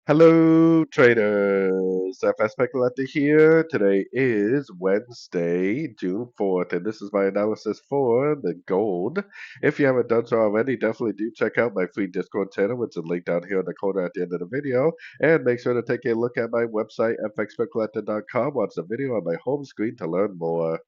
Hello, traders. FX Pip Collector here. Today is Wednesday, June 4th, and this is my analysis for the gold. If you haven't done so already, definitely do check out my free Discord channel, which is linked down here in the corner at the end of the video. And make sure to take a look at my website, fxpipcollector.com. Watch the video on my home screen to learn more.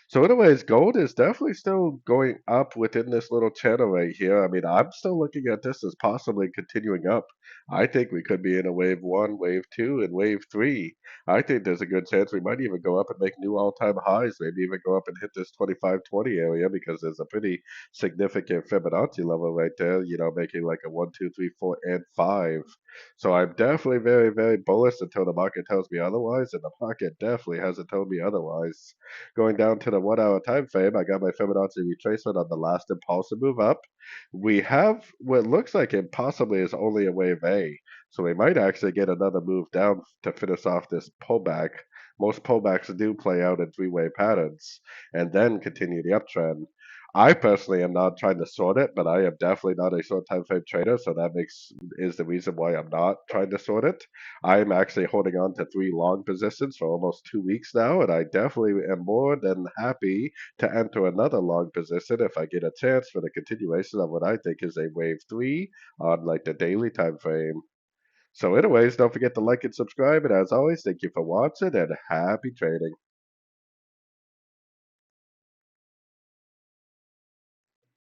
So anyways, gold is definitely still going up within this little channel right here. I mean, I'm still looking at this as possibly continuing up. I think we could be in a wave one, wave two, and wave three. I think there's a good chance we might even go up and make new all-time highs, maybe even go up and hit this 2520 area because there's a pretty significant Fibonacci level right there, making like a one, two, three, four, and five. So I'm definitely very, very bullish until the market tells me otherwise, and the market definitely hasn't told me otherwise. Going down to the 1 hour time frame, I got my Fibonacci retracement on the last impulsive move up. We have what looks like it possibly is only a wave A. So we might actually get another move down to finish off this pullback. Most pullbacks do play out in three-way patterns and then continue the uptrend. I personally am not trying to short it, but I am definitely not a short time frame trader, so that is the reason why I'm not trying to short it. I'm actually holding on to three long positions for almost 2 weeks now, and I definitely am more than happy to enter another long position if I get a chance for the continuation of what I think is a wave three on like the daily time frame. So anyways, don't forget to like and subscribe, and as always, thank you for watching and happy trading.